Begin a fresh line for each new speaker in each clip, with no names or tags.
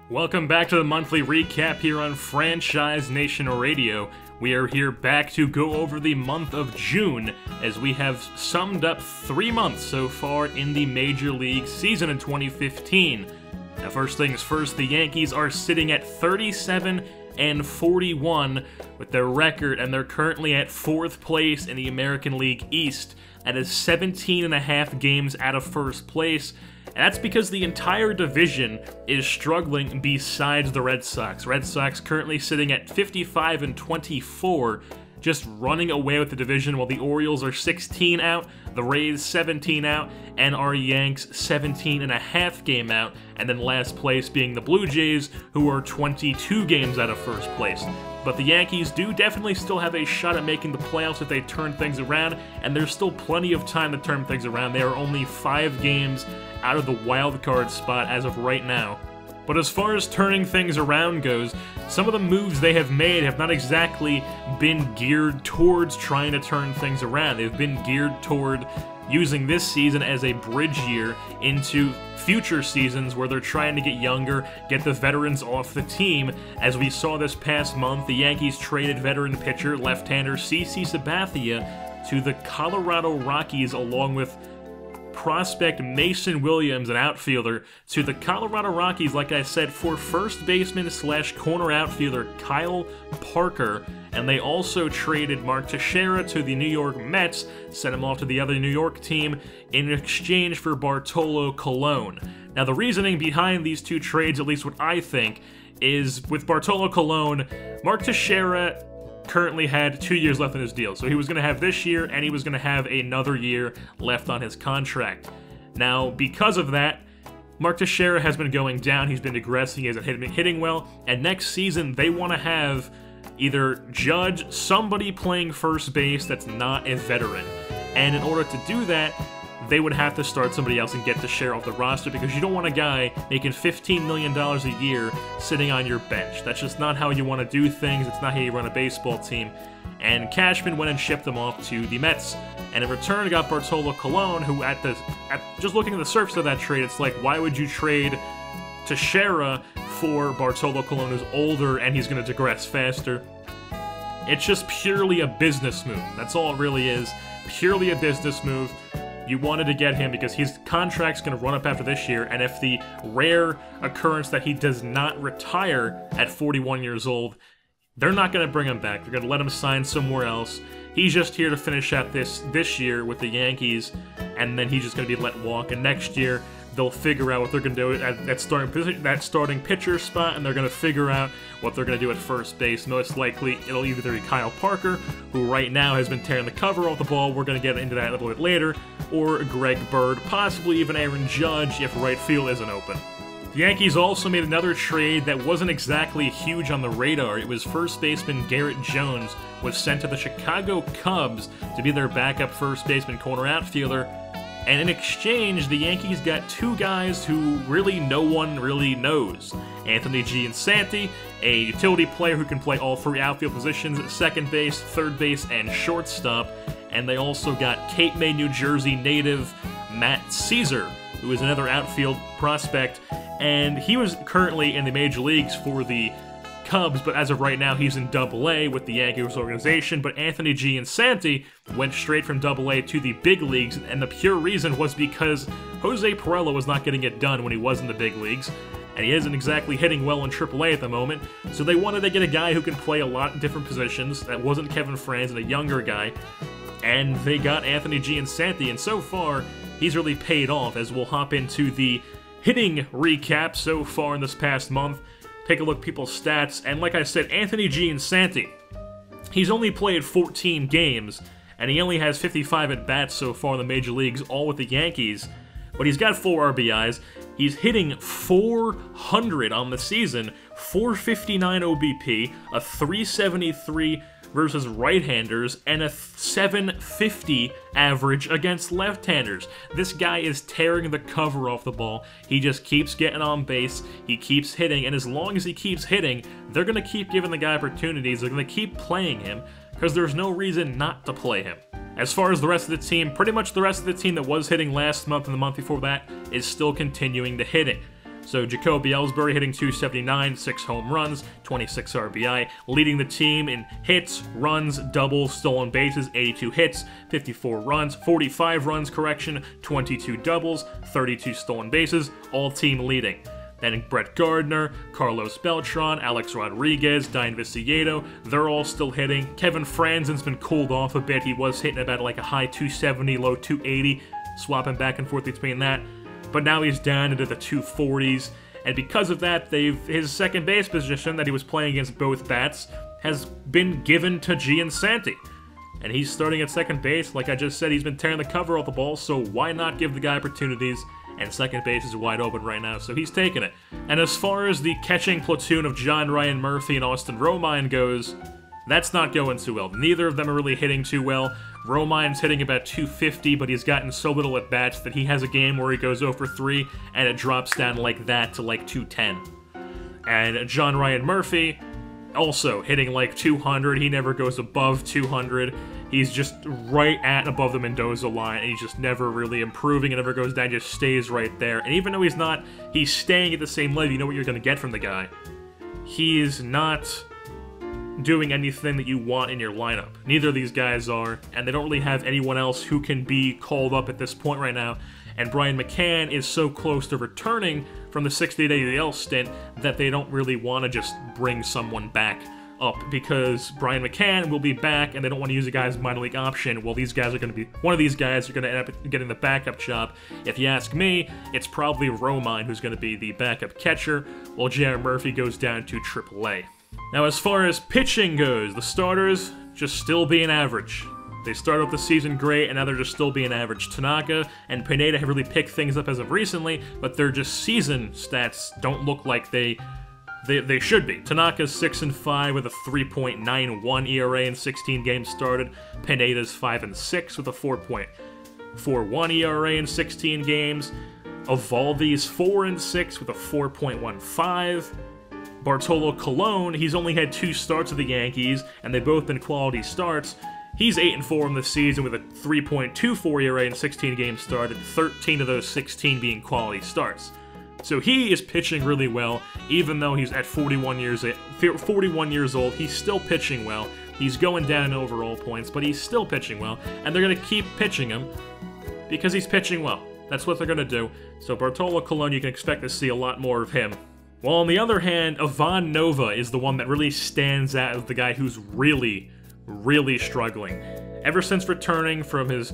Welcome back to the monthly recap here on Franchise Nation Radio. We are here back to go over the month of June, as we have summed up 3 months so far in the Major League season in 2015. Now, first things first, the Yankees are sitting at 37-41 with their record, and they're currently at 4th place in the American League East. That is 17.5 games out of first place. And that's because the entire division is struggling besides the Red Sox. Red Sox currently sitting at 55-24, just running away with the division, while the Orioles are 16 out, the Rays 17 out, and our Yanks 17.5 game out, and then last place being the Blue Jays, who are 22 games out of first place. But the Yankees do definitely still have a shot at making the playoffs if they turn things around, and there's still plenty of time to turn things around. They are only 5 games out of the wild card spot as of right now. But as far as turning things around goes, some of the moves they have made have not exactly been geared towards trying to turn things around. They've been geared toward using this season as a bridge year into future seasons where they're trying to get younger, get the veterans off the team. As we saw this past month, the Yankees traded veteran pitcher, left-hander CC Sabathia to the Colorado Rockies, along with prospect Mason Williams, an outfielder, to the Colorado Rockies, like I said, for first baseman / corner outfielder Kyle Parker. And they also traded Mark Teixeira to the New York Mets, sent him off to the other New York team in exchange for Bartolo Colon. Now, the reasoning behind these two trades, at least what I think, is with Bartolo Colon, Mark Teixeira currently had 2 years left in his deal. So he was going to have this year, and he was going to have another year left on his contract. Now, because of that, Mark Teixeira has been going down. He's been digressing. He hasn't been hitting well. And next season, they want to have either Judge, somebody playing first base that's not a veteran. And in order to do that, they would have to start somebody else and get Teixeira off the roster, because you don't want a guy making $15 million a year sitting on your bench. That's just not how you want to do things. It's not how you run a baseball team. And Cashman went and shipped them off to the Mets. And in return, got Bartolo Colon, who just looking at the surface of that trade, it's like, why would you trade Teixeira for Bartolo Colon, who's older and he's going to digress faster? It's just purely a business move. That's all it really is. Purely a business move. You wanted to get him because his contract's going to run up after this year, and if the rare occurrence that he does not retire at 41 years old, they're not going to bring him back. They're going to let him sign somewhere else. He's just here to finish out this year with the Yankees, and then he's just going to be let walk. And next year, they'll figure out what they're going to do at that starting pitcher spot, and they're going to figure out what they're going to do at first base. Most likely, it'll either be Kyle Parker, who right now has been tearing the cover off the ball. We're going to get into that a little bit later. Or Greg Bird, possibly even Aaron Judge if right field isn't open. The Yankees also made another trade that wasn't exactly huge on the radar. It was first baseman Garrett Jones was sent to the Chicago Cubs to be their backup first baseman corner outfielder. And in exchange, the Yankees got 2 guys who really no one really knows. Anthony Giansanti, a utility player who can play all 3 outfield positions, second base, third base, and shortstop. And they also got Cape May, New Jersey native Matt Caesar, who is another outfield prospect. And he was currently in the major leagues for the Cubs, but as of right now, he's in Double-A with the Yankees organization. But Anthony Giansanti went straight from Double-A to the big leagues, and the pure reason was because Jose Pirela was not getting it done when he was in the big leagues, and he isn't exactly hitting well in Triple-A at the moment, so they wanted to get a guy who can play a lot of different positions. That wasn't Kevin Franz, and a younger guy, and they got Anthony Giansanti, and so far, he's really paid off. As we'll hop into the hitting recap so far in this past month, take a look at people's stats, and like I said, Anthony Giansanti, he's only played 14 games, and he only has 55 at-bats so far in the major leagues, all with the Yankees, but he's got 4 RBIs, he's hitting 400 on the season, 459 OBP, a 373 versus right-handers, and a 750 average against left-handers. This guy is tearing the cover off the ball. He just keeps getting on base, he keeps hitting, and as long as he keeps hitting, they're going to keep giving the guy opportunities, they're going to keep playing him, because there's no reason not to play him. As far as the rest of the team, pretty much the rest of the team that was hitting last month and the month before that is still continuing the hitting. So Jacoby Ellsbury hitting .279, 6 home runs, 26 RBI, leading the team in hits, runs, doubles, stolen bases, 82 hits, 54 runs, 45 runs, 22 doubles, 32 stolen bases, all team leading. Then Brett Gardner, Carlos Beltran, Alex Rodriguez, Diane Viciedo, they're all still hitting. Kevin Franzen's been cooled off a bit. He was hitting about like a high 270, low 280, swapping back and forth between that. But now he's down into the 240s, and because of that, his second base position that he was playing against both bats has been given to Giansanti. And he's starting at second base. Like I just said, he's been tearing the cover off the ball, so why not give the guy opportunities? And second base is wide open right now, so he's taking it. And as far as the catching platoon of John Ryan Murphy and Austin Romine goes, that's not going too well. Neither of them are really hitting too well. Romine's hitting about 250, but he's gotten so little at bats that he has a game where he goes 0 for 3, and it drops down like that to like 210. And John Ryan Murphy, also hitting like 200. He never goes above 200. He's just right at above the Mendoza line, and he's just never really improving. It never goes down, just stays right there. And even though he's staying at the same level, you know what you're going to get from the guy. He is not doing anything that you want in your lineup. Neither of these guys are, and they don't really have anyone else who can be called up at this point right now. And Brian McCann is so close to returning from the 60-day DL stint that they don't really want to just bring someone back up, because Brian McCann will be back and they don't want to use a guy's minor league option. Well, these guys are going to be, one of these guys are going to end up getting the backup job. If you ask me, it's probably Romine who's going to be the backup catcher, while J.R. Murphy goes down to AAA. Now, as far as pitching goes, the starters just still being average. They started off the season great, and now they're just still being average. Tanaka and Pineda have really picked things up as of recently, but their just season stats don't look like they should be. Tanaka's 6-5 with a 3.91 ERA in 16 games started. Pineda's 5-6 with a 4.41 ERA in 16 games. Evaldi's 4-6 with a 4.15. Bartolo Colon, he's only had 2 starts with the Yankees, and they've both been quality starts. He's 8-4 in the season with a 3.24 ERA in 16 games started, 13 of those 16 being quality starts. So he is pitching really well, even though he's at 41 years old. He's still pitching well. He's going down in overall points, but he's still pitching well, and they're going to keep pitching him because he's pitching well. That's what they're going to do. So Bartolo Colon, you can expect to see a lot more of him. While on the other hand, Ivan Nova is the one that really stands out as the guy who's really struggling. Ever since returning from his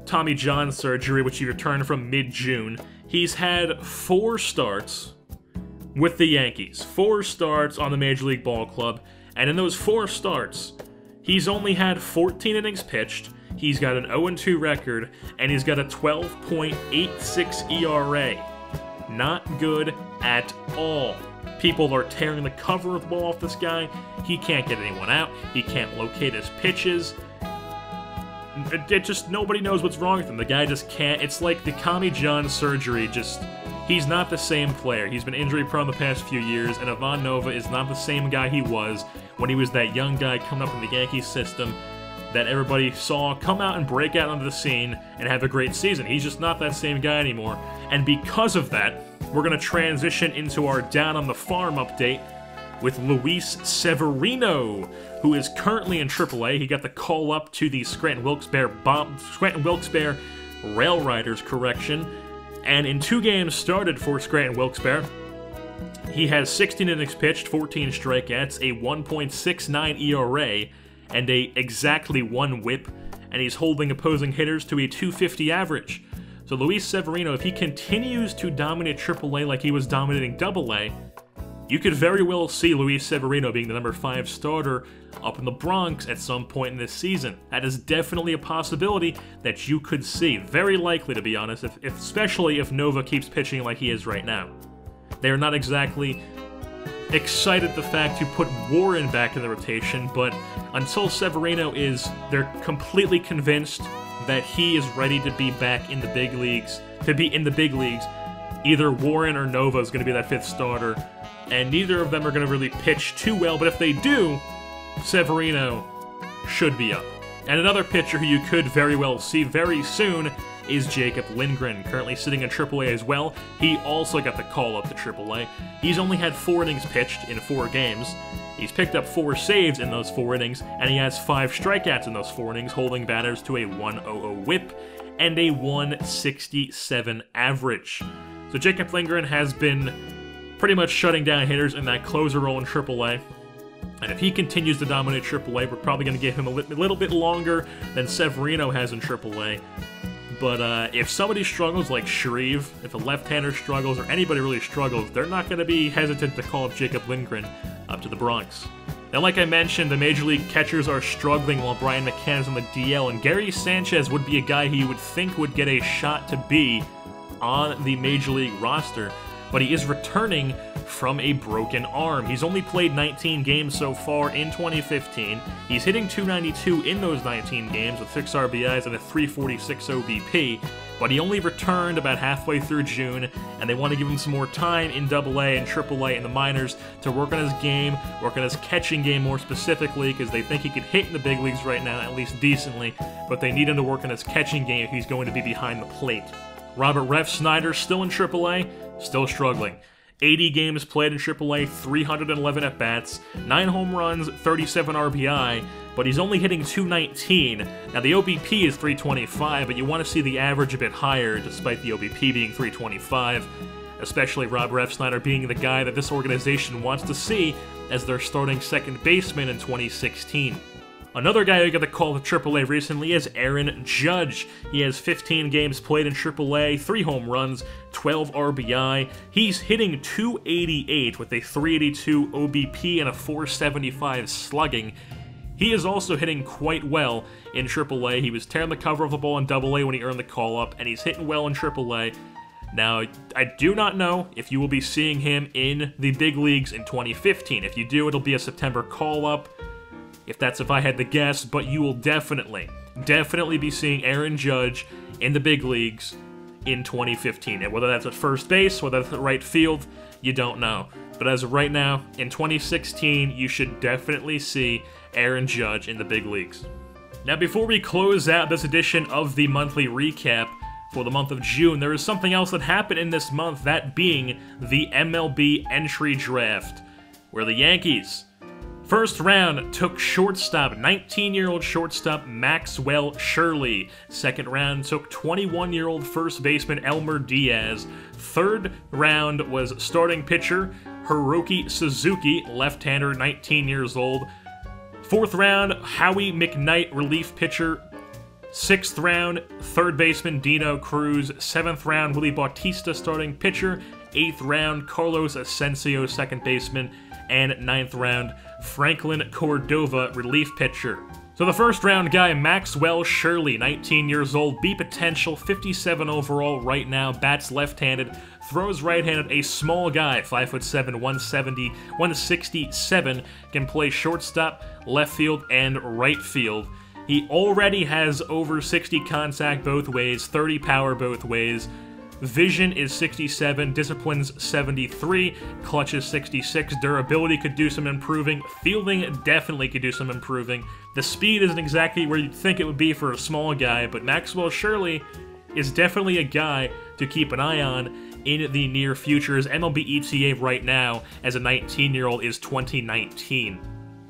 Tommy John surgery, which he returned from mid-June, he's had 4 starts with the Yankees. 4 starts on the Major League Ball Club, and in those 4 starts, he's only had 14 innings pitched, he's got an 0-2 record, and he's got a 12.86 ERA. Not good at all. People are tearing the cover of the ball off this guy. He can't get anyone out. He can't locate his pitches. It just, nobody knows what's wrong with him. The guy just can't. It's like the Tommy John surgery, he's not the same player. He's been injury prone the past few years, and Ivan Nova is not the same guy he was when he was that young guy coming up in the Yankees system that everybody saw come out and break out onto the scene and have a great season. He's just not that same guy anymore. And because of that, we're going to transition into our Down on the Farm update with Luis Severino, who is currently in AAA. He got the call up to the Scranton Wilkes-Barre Rail Riders, and in 2 games started for Scranton Wilkes-Barre, he has 16 innings pitched, 14 strikeouts, a 1.69 ERA, and a exactly 1 whip, and he's holding opposing hitters to a 250 average. So Luis Severino, if he continues to dominate AAA like he was dominating AA, you could very well see Luis Severino being the number 5 starter up in the Bronx at some point in this season. That is definitely a possibility that you could see. Very likely, to be honest, especially if Nova keeps pitching like he is right now. They're not exactly excited the fact to put Warren back in the rotation, but until Severino they're completely convinced that he is ready to be back in the big leagues, either Warren or Nova is going to be that 5th starter, and neither of them are going to really pitch too well, but if they do, Severino should be up. And another pitcher who you could very well see very soon is Jacob Lindgren, currently sitting in AAA as well. He also got the call up to AAA. He's only had 4 innings pitched in 4 games. He's picked up 4 saves in those 4 innings, and he has 5 strikeouts in those 4 innings, holding batters to a 1.00 whip and a 1.67 average. So Jacob Lindgren has been pretty much shutting down hitters in that closer role in AAA. And if he continues to dominate AAA, we're probably going to give him a little bit longer than Severino has in AAA. But if somebody struggles like Shreve, if a left-hander struggles, or anybody really struggles, they're not going to be hesitant to call up Jacob Lindgren up to the Bronx. Now, like I mentioned, the Major League catchers are struggling while Brian McCann is on the DL, and Gary Sanchez would be a guy who you would think would get a shot to be on the Major League roster, but he is returning from a broken arm. He's only played 19 games so far in 2015. He's hitting .292 in those 19 games with 6 RBIs and a .346 OBP, but he only returned about halfway through June, and they want to give him some more time in AA and AAA in the minors to work on his game, work on his catching game more specifically, because they think he could hit in the big leagues right now, at least decently, but they need him to work on his catching game if he's going to be behind the plate. Robert Refsnyder, still in AAA, still struggling. 80 games played in AAA, 311 at-bats, 9 home runs, 37 RBI, but he's only hitting .219. Now, the OBP is .325, but you want to see the average a bit higher, despite the OBP being .325, especially Rob Refsnyder being the guy that this organization wants to see as their starting second baseman in 2016. Another guy who got the call to AAA recently is Aaron Judge. He has 15 games played in AAA, 3 home runs, 12 RBI. He's hitting .288 with a .382 OBP and a .475 slugging. He is also hitting quite well in AAA. He was tearing the cover of the ball in AA when he earned the call-up, and he's hitting well in AAA. Now, I do not know if you will be seeing him in the big leagues in 2015. If you do, it'll be a September call-up. If I had to guess, but you will definitely be seeing Aaron Judge in the big leagues in 2015. And whether that's at first base, whether that's at right field, you don't know. But as of right now, in 2016, you should definitely see Aaron Judge in the big leagues. Now, before we close out this edition of the monthly recap for the month of June, there is something else that happened in this month, that being the MLB entry draft, where the Yankees, first round, took shortstop, 19-year-old shortstop Maxwell Shirley. Second round took 21-year-old first baseman Elmer Diaz. Third round was starting pitcher Hiroki Suzuki, left-hander, 19 years old. Fourth round, Howie McKnight, relief pitcher. Sixth round, third baseman Dino Cruz. Seventh round, Willie Bautista, starting pitcher. Eighth round, Carlos Asensio, second baseman. And ninth round, Franklin Cordova, relief pitcher. So the first round guy, Maxwell Shirley, 19 years old, B potential, 57 overall right now, bats left-handed, throws right-handed, a small guy, 5'7", 167, can play shortstop, left field, and right field. He already has over 60 contact both ways, 30 power both ways. Vision is 67, discipline's 73, clutch is 66, durability could do some improving, fielding definitely could do some improving. The speed isn't exactly where you'd think it would be for a small guy, but Maxwell Shirley is definitely a guy to keep an eye on in the near future. His MLB ETA right now as a 19-year-old is 2019.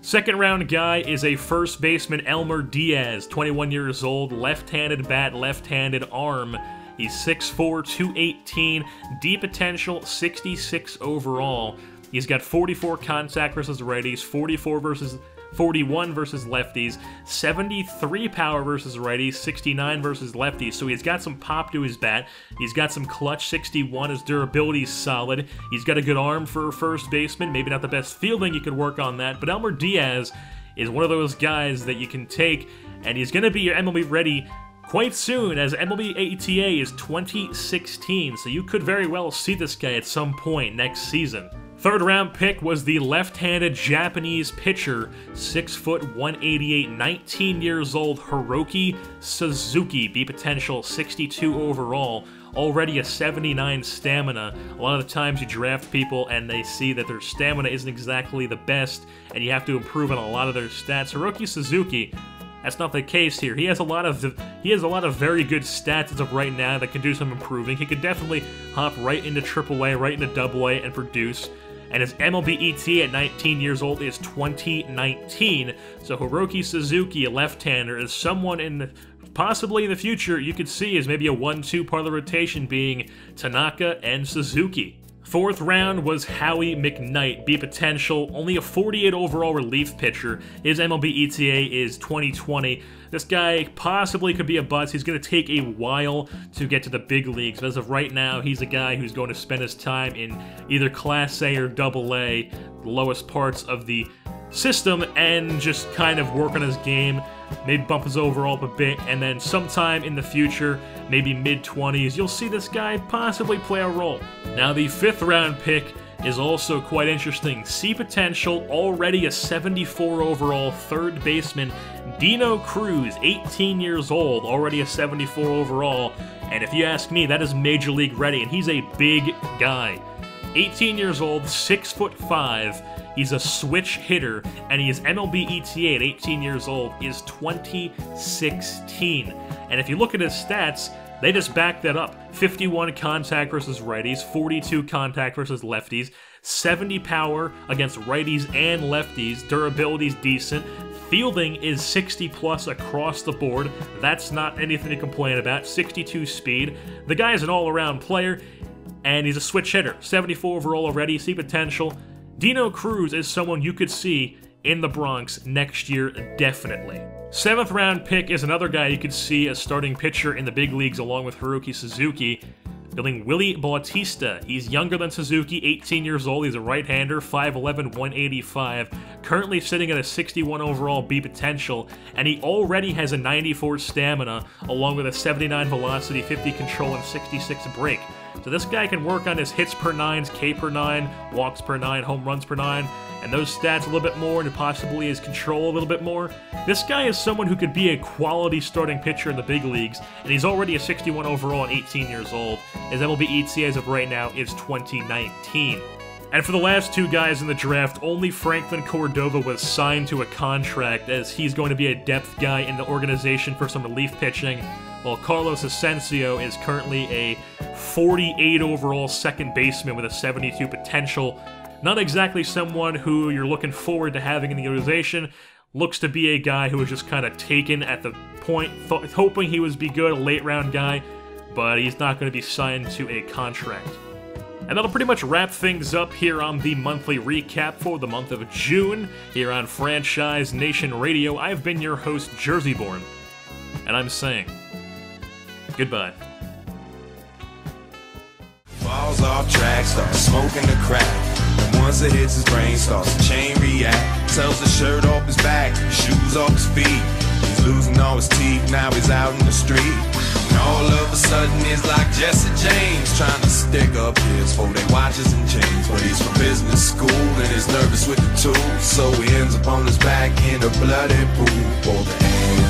Second round guy is a first baseman Elmer Diaz, 21 years old, left-handed bat, left-handed arm. He's 6'4", 218, D potential, 66 overall. He's got 44 contact versus righties, 41 versus lefties, 73 power versus righties, 69 versus lefties. So he's got some pop to his bat. He's got some clutch, 61. His durability's solid. He's got a good arm for a first baseman. Maybe not the best fielding, you could work on that. But Elmer Diaz is one of those guys that you can take, and he's going to be your MLB ready quite soon, as MLB ETA is 2016, so you could very well see this guy at some point next season. Third round pick was the left-handed Japanese pitcher, 6', 188, 19 years old, Hiroki Suzuki, B potential, 62 overall, already a 79 stamina. A lot of the times you draft people and they see that their stamina isn't exactly the best, and you have to improve on a lot of their stats. Hiroki Suzuki That's not the case here. He has a lot of very good stats as of right now that can do some improving. He could definitely hop right into AAA, right into AA, and produce. And his MLB ETA at 19 years old is 2019. So Hiroki Suzuki, a left-hander, is someone possibly in the future you could see as maybe a 1-2 part of the rotation being Tanaka and Suzuki. Fourth round was Howie McKnight, B potential, only a 48 overall relief pitcher. His MLB ETA is 2020. This guy possibly could be a bust. He's going to take a while to get to the big leagues. But as of right now, he's a guy who's going to spend his time in either Class A or AA, the lowest parts of the system, and just kind of work on his game, maybe bump his overall up a bit, and then sometime in the future, maybe mid-20s, you'll see this guy possibly play a role. Now, the fifth round pick is also quite interesting. C potential, already a 74 overall third baseman, Dino Cruz, 18 years old, already a 74 overall, and if you ask me, that is Major League ready, and he's a big guy. 18 years old, 6'5", he's a switch hitter, and his MLB ETA at 18 years old is 2016. And if you look at his stats, they just back that up. 51 contact versus righties, 42 contact versus lefties, 70 power against righties and lefties, durability's decent, fielding is 60 plus across the board, that's not anything to complain about, 62 speed. The guy is an all-around player, and he's a switch hitter, 74 overall already, C potential. Dino Cruz is someone you could see in the Bronx next year, definitely. Seventh round pick is another guy you could see as starting pitcher in the big leagues along with Hiroki Suzuki, building Willie Bautista. He's younger than Suzuki, 18 years old, he's a right-hander, 5'11", 185, currently sitting at a 61 overall B potential, and he already has a 94 stamina, along with a 79 velocity, 50 control, and 66 break. So this guy can work on his hits per 9s, K per 9, walks per 9, home runs per 9, and those stats a little bit more, and possibly his control a little bit more. This guy is someone who could be a quality starting pitcher in the big leagues, and he's already a 61 overall at 18 years old. His MLB ETA as of right now is 2019. And for the last two guys in the draft, only Franklin Cordova was signed to a contract, as he's going to be a depth guy in the organization for some relief pitching, while Carlos Asensio is currently a 48 overall second baseman with a 72 potential. Not exactly someone who you're looking forward to having in the organization. Looks to be a guy who was just kind of taken at the point, hoping he would be good, a late round guy, but he's not going to be signed to a contract. And that'll pretty much wrap things up here on the monthly recap for the month of June, here on Franchise Nation Radio. I've been your host, JerseyBorn, and I'm saying goodbye.
Falls off track, starts smoking the crack. And once it hits his brain, starts to chain react. Sells his shirt off his back, shoes off his feet. He's losing all his teeth, now he's out in the street. And all of a sudden it's like Jesse James trying to stick up his 4-day watches and chains. But he's from business school and he's nervous with the tools, so he ends up on his back in a bloody pool for the end.